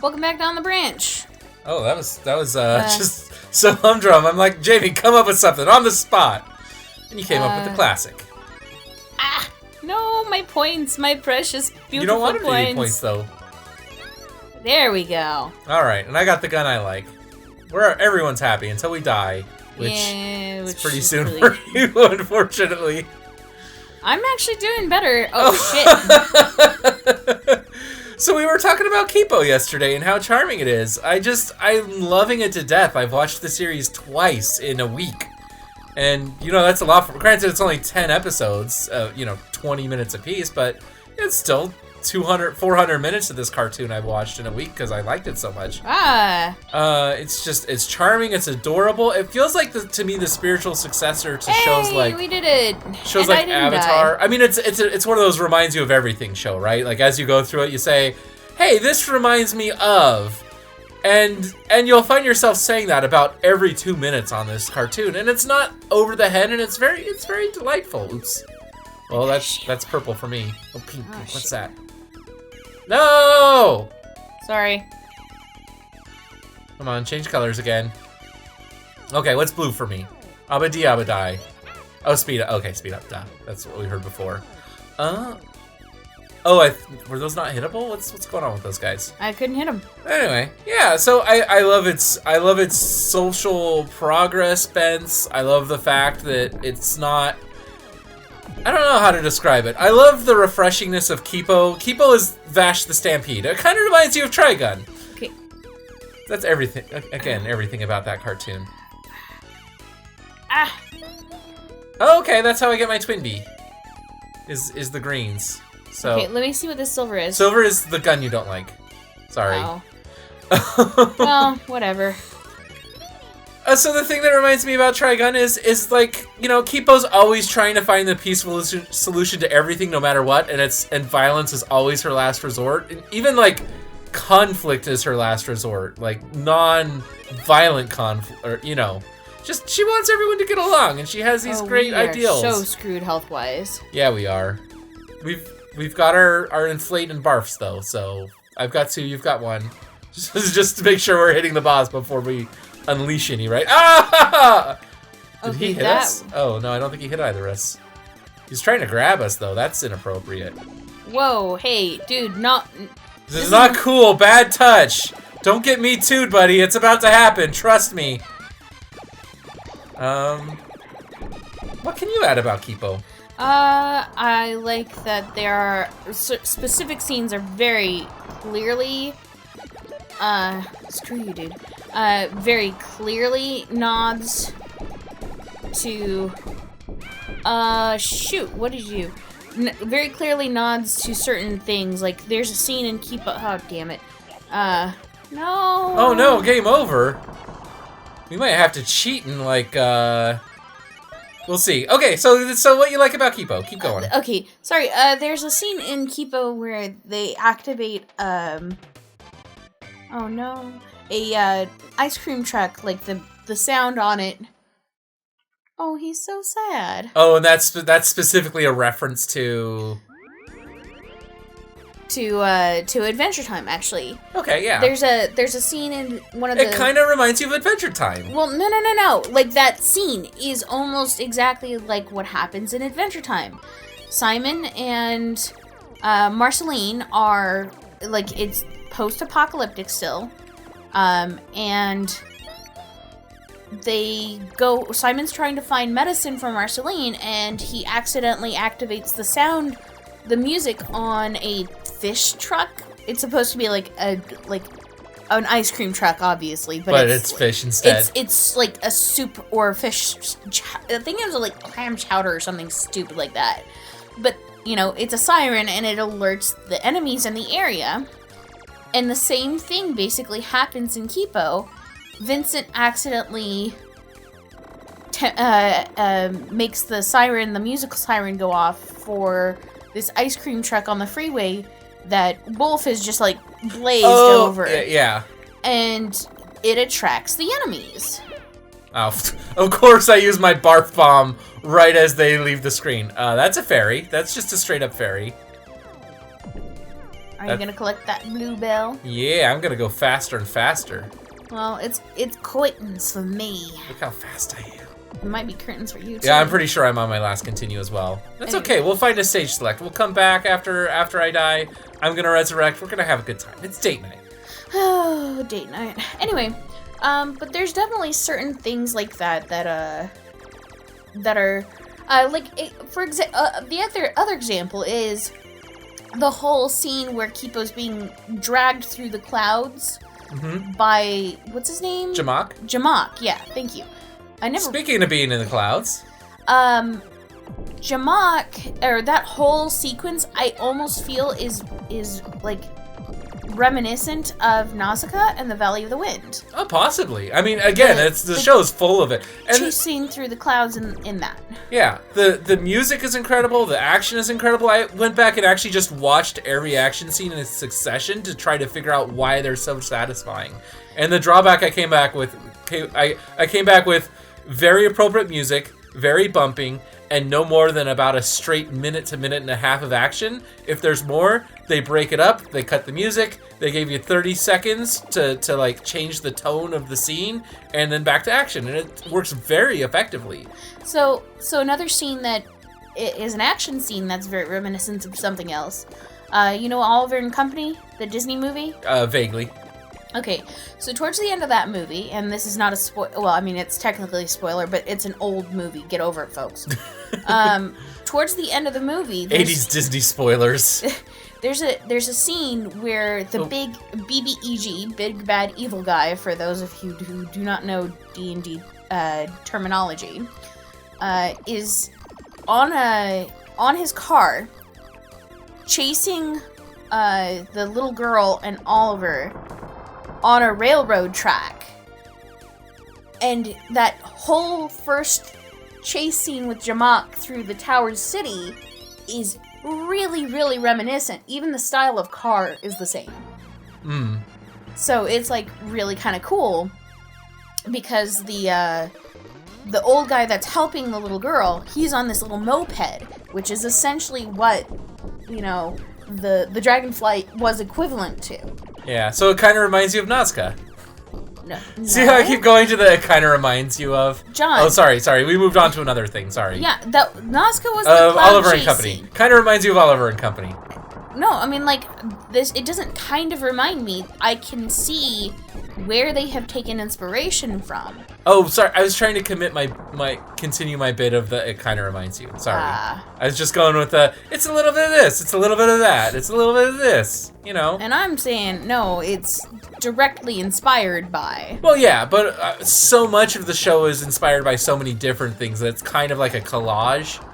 Welcome back down the branch. Oh, that was just so humdrum. I'm like, Jamie, come up with something on the spot. And you came up with the classic. No, my points, my precious, beautiful points. You don't want to do any points, though. There we go. All right, and I got the gun I like. Everyone's happy until we die, which is pretty soon for you, unfortunately. I'm actually doing better. Oh, shit. So we were talking about Kipo yesterday and how charming it is. I'm loving it to death. I've watched the series twice in a week. And, that's a lot. Granted, it's only 10 episodes, 20 minutes apiece, but it's still 400 minutes of this cartoon I've watched in a week because I liked it so much. It's charming, it's adorable. It feels like, to me, the spiritual successor to shows like... we did it! Shows like Avatar. I mean, it's one of those reminds you of everything show, right? Like, as you go through it, you say, hey, this reminds me of... And you'll find yourself saying that about every 2 minutes on this cartoon. And it's not over the head, and it's very delightful. Oops. Well, that's purple for me. Oh, pink. What's that? No! Sorry. Come on, change colors again. Okay, what's blue for me? Abadi Abadai. Oh, speed up. Okay, speed up. Duh. That's what we heard before. Were those not hittable? What's going on with those guys? I couldn't hit them. Anyway, yeah. So I love its social progress bents. I love the fact that it's not. I don't know how to describe it. I love the refreshingness of Kipo. Kipo is Vash the Stampede. It kind of reminds you of Trigun. Okay. That's everything. Again, everything about that cartoon. Okay, that's how I get my TwinBee. Is the greens. So. Okay, let me see what this silver is. Silver is the gun you don't like. Sorry. Oh. Well, whatever. So the thing that reminds me about Trigun is like, Kipo's always trying to find the peaceful solution to everything no matter what, and violence is always her last resort. And even like conflict is her last resort, like non-violent conflict, or just she wants everyone to get along, and she has these great ideals. So screwed health-wise. Yeah, we are. We've got our inflate and barfs though, so I've got 2, you've got 1, just to make sure we're hitting the boss before we unleash any, right? Did he hit us? Oh, no, I don't think he hit either of us. He's trying to grab us, though. That's inappropriate. Whoa, hey, dude, This is not cool. Bad touch. Don't get me too'd, buddy. It's about to happen. Trust me. What can you add about Kipo? I like that there are specific scenes are very clearly, screw you, dude. Very clearly nods to, shoot, what did you do? Very clearly nods to certain things, like there's a scene in Kipo, oh, damn it. No. Oh no, game over. We might have to cheat and like, we'll see. Okay, so what you like about Kipo? Keep going. Okay, sorry, there's a scene in Kipo where they activate, oh no. A ice cream truck, like the sound on it. Oh, he's so sad. Oh, and that's specifically a reference to Adventure Time, actually. Okay, yeah. There's a scene in one of the. It kind of reminds you of Adventure Time. Well, no. Like that scene is almost exactly like what happens in Adventure Time. Simon and Marceline are like it's post-apocalyptic still. And they go, Simon's trying to find medicine for Marceline, and he accidentally activates the music on a fish truck. It's supposed to be like an ice cream truck, obviously, but it's fish instead. It's like a soup or fish, I think it was like clam chowder or something stupid like that. But, it's a siren, and it alerts the enemies in the area. And the same thing basically happens in Kipo. Vincent accidentally makes the musical siren go off for this ice cream truck on the freeway that Wolf is just like blazed over. Yeah. And it attracts the enemies. Oh, of course I use my barf bomb right as they leave the screen. That's a fairy. That's just a straight up fairy. Are you gonna collect that blue bell? Yeah, I'm gonna go faster and faster. Well, it's curtains for me. Look how fast I am. It might be curtains for you too. Yeah, I'm pretty sure I'm on my last continue as well. That's okay. We'll find a stage select. We'll come back after I die. I'm gonna resurrect. We're gonna have a good time. It's date night. Oh, date night. Anyway, but there's definitely certain things like that are for example, the other example is the whole scene where Kipo's being dragged through the clouds by what's his name? Jamak. Jamak. Yeah, thank you. Speaking of being in the clouds, Jamak, or that whole sequence, I almost feel is like reminiscent of Nausicaa and the Valley of the Wind. Oh, possibly. I mean, again, the show's full of it. And chasing through the clouds in that. Yeah, the music is incredible. The action is incredible. I went back and actually just watched every action scene in succession to try to figure out why they're so satisfying. And the drawback I came back with very appropriate music, very bumping, and no more than about a straight minute to minute and a half of action. If there's more, they break it up, they cut the music, they gave you 30 seconds to like change the tone of the scene, and then back to action, and it works very effectively. So another scene that is an action scene that's very reminiscent of something else. You know Oliver and Company, the Disney movie? Vaguely. Okay, so towards the end of that movie, and this is not a well, I mean, it's technically a spoiler, but it's an old movie. Get over it, folks. Towards the end of the movie... 80s Disney spoilers. There's a scene where the big BBEG, Big Bad Evil Guy, for those of you who do not know D&D terminology, is on his car, chasing the little girl and Oliver on a railroad track. And that whole first chase scene with Jamak through the Tower City is really, really reminiscent. Even the style of car is the same. So it's like really kind of cool because the old guy that's helping the little girl, he's on this little moped, which is essentially what, you know, the Dragonflight was equivalent to. Yeah, so it kind of reminds you of Nazca. No. See how I keep going to the it kind of reminds you of? John. Oh, sorry. We moved on to another thing. Sorry. Yeah, Nazca was the cloud Oliver and chase Company. scene. Kind of reminds you of Oliver and Company. No, I mean, like, this, it doesn't kind of remind me. I can see where they have taken inspiration from. Oh, sorry. I was trying to continue my bit of the it kind of reminds you. Sorry. I was just going with it's a little bit of this, it's a little bit of that, it's a little bit of this, you know. And I'm saying, no, it's directly inspired by. Well, yeah, but so much of the show is inspired by so many different things that it's kind of like a collage.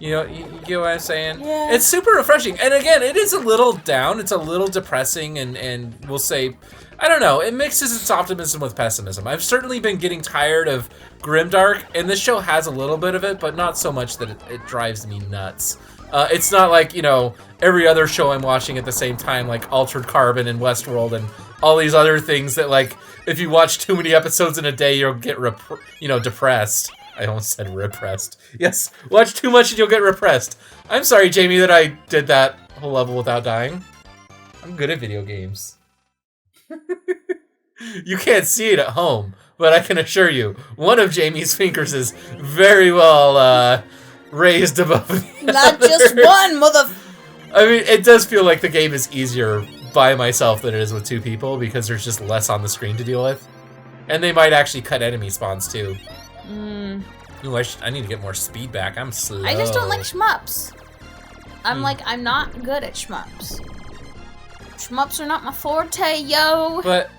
You know, you get what I'm saying? Yeah. It's super refreshing. And again, it is a little down. It's a little depressing, and we'll say, I don't know, it mixes its optimism with pessimism. I've certainly been getting tired of grimdark, and this show has a little bit of it, but not so much that it drives me nuts. It's not like, you know, every other show I'm watching at the same time, like Altered Carbon and Westworld and all these other things that, like, if you watch too many episodes in a day, you'll get, depressed. I almost said repressed. Yes, watch too much and you'll get repressed. I'm sorry, Jamie, that I did that whole level without dying. I'm good at video games. You can't see it at home, but I can assure you, one of Jamie's fingers is very well raised above the Not other. just one, mother... I mean, it does feel like the game is easier by myself than it is with two people because there's just less on the screen to deal with. And they might actually cut enemy spawns, too. Ooh, I need to get more speed back. I'm slow. I just don't like shmups. I'm not good at shmups. Shmups are not my forte, yo. But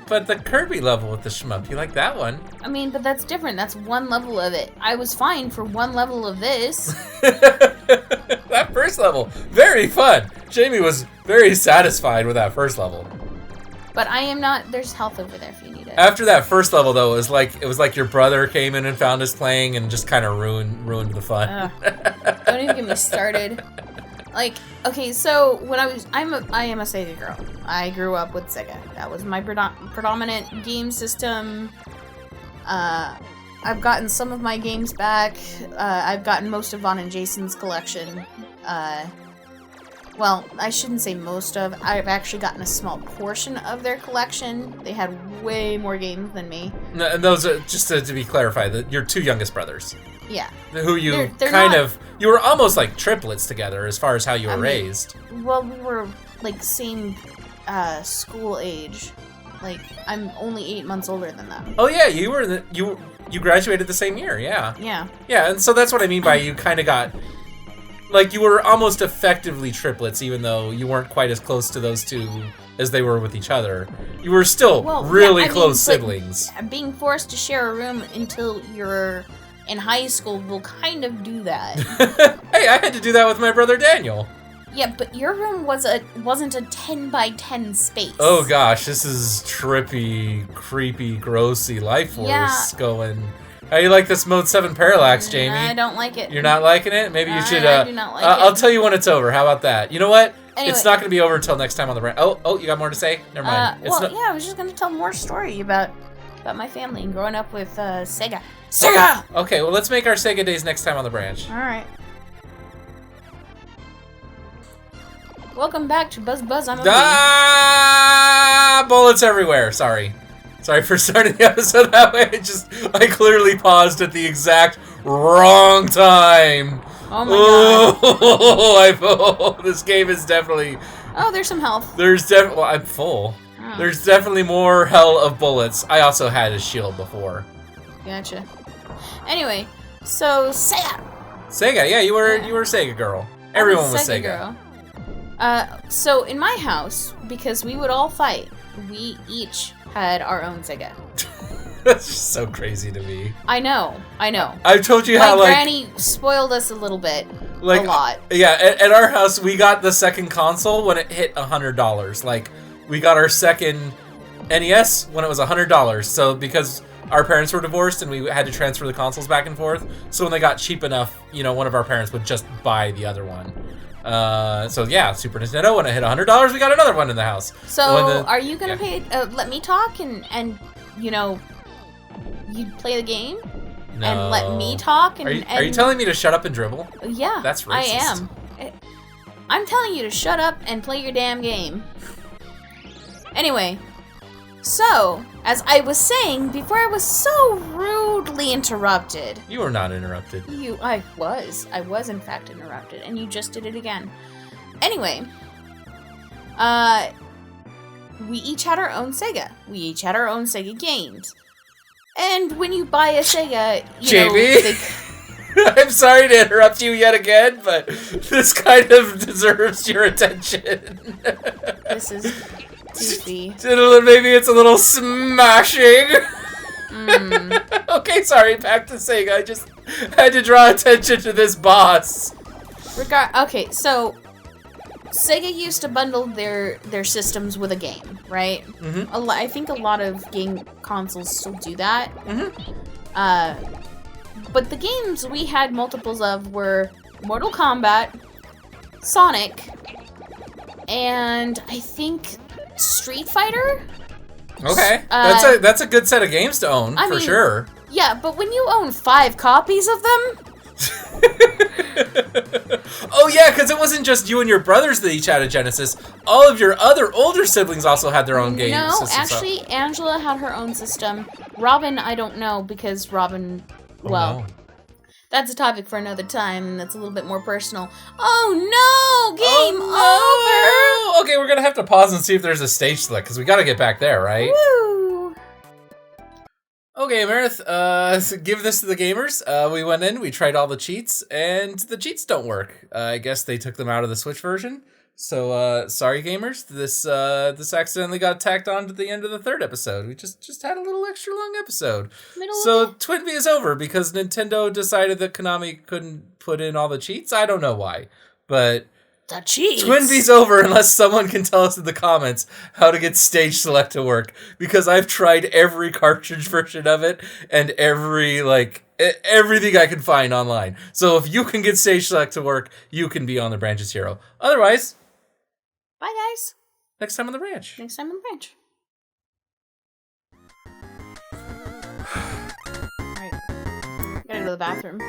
the Kirby level with the shmup, you like that one? I mean, but that's different. That's one level of it. I was fine for one level of this. That first level, very fun. Jamie was very satisfied with that first level. But I am not. There's health over there if you need it. After that first level, though, it was like your brother came in and found us playing and just kind of ruined the fun. Don't even get me started. Like, okay, so when I am a Sega girl. I grew up with Sega. That was my predominant game system. I've gotten some of my games back. I've gotten most of Vaughn and Jason's collection. well, I shouldn't say most of. I've actually gotten a small portion of their collection. They had way more games than me. No, and those are, just to be clarified, your two youngest brothers. Yeah. Who you they're you were almost like triplets together as far as how you were raised. Well, we were like same school age. Like, I'm only 8 months older than them. Oh yeah, you graduated the same year, yeah. Yeah. Yeah, and so that's what I mean by you kind of got, like, you were almost effectively triplets, even though you weren't quite as close to those two as they were with each other. You were still really close siblings. Being forced to share a room until you're in high school will kind of do that. Hey, I had to do that with my brother Daniel. Yeah, but your room wasn't a 10 by 10 space. Oh gosh, this is trippy, creepy, grossy life force going. How you like this Mode 7 Parallax, Jamie? I don't like it. You're not liking it? Maybe you should. I do not like it. I'll tell you when it's over. How about that? You know what? Anyway. It's not going to be over until next time on the brand. Oh, you got more to say? Never mind. I was just going to tell more story about my family and growing up with Sega. Sega! Okay, well, let's make our Sega days next time on the branch. All right. Welcome back to Buzz Buzz. I'm a bullets everywhere. Sorry for starting the episode that way. I clearly paused at the exact wrong time. Oh my god. This game is definitely... Oh, there's some health. Well, I'm full. Oh. There's definitely more hell of bullets. I also had a shield before. Gotcha. Anyway, so Sega. Sega, yeah, you were a Sega girl. Everyone was Sega. Girl. So in my house, because we would all fight, we each had our own Sega. That's just so crazy to me. I know. I've told you how, my granny spoiled us a little bit. Like, a lot. Yeah, at our house, we got the second console when it hit $100. Like, we got our second NES when it was $100. So, because our parents were divorced and we had to transfer the consoles back and forth, so when they got cheap enough, one of our parents would just buy the other one. So yeah, Super Nintendo, when it hit $100, we got another one in the house. So, are you gonna let me talk and you'd play the game? No. And let me talk? Are you telling me to shut up and dribble? Yeah, that's racist. I am. I'm telling you to shut up and play your damn game. Anyway, so, as I was saying before I was so rudely interrupted. You were not interrupted. I was in fact interrupted, and you just did it again. Anyway, we each had our own Sega. We each had our own Sega games. And when you buy a Sega, JB? I'm sorry to interrupt you yet again, but this kind of deserves your attention. This is goofy. Maybe it's a little smashing. Okay, sorry, back to Sega. I just had to draw attention to this boss. Okay, so Sega used to bundle their systems with a game, right? Mm-hmm. I think a lot of game consoles still do that. Mm-hmm. But the games we had multiples of were Mortal Kombat, Sonic, and I think Street Fighter? Okay, that's a good set of games to own, for sure. Yeah, but when you own 5 copies of them... Oh yeah, because it wasn't just you and your brothers that each had a Genesis. All of your other older siblings also had their own game system. No, actually, Angela had her own system. Robin, I don't know, because Robin... Well, that's a topic for another time, and that's a little bit more personal. Oh no! Game over! Okay, we're gonna have to pause and see if there's a stage select, because we gotta get back there, right? Woo! Okay, Meredith, so give this to the gamers. We went in, we tried all the cheats, and the cheats don't work. I guess they took them out of the Switch version. So, sorry gamers, this accidentally got tacked on to the end of the 3rd episode. We just had a little extra long episode. So, TwinBee is over because Nintendo decided that Konami couldn't put in all the cheats. I don't know why, but... The cheats! TwinBee's over unless someone can tell us in the comments how to get Stage Select to work. Because I've tried every cartridge version of it and everything I can find online. So if you can get Stage Select to work, you can be on the Branch's hero. Otherwise... Bye, guys. Next time on the ranch. Next time on the ranch. Alright. Gotta go to the bathroom.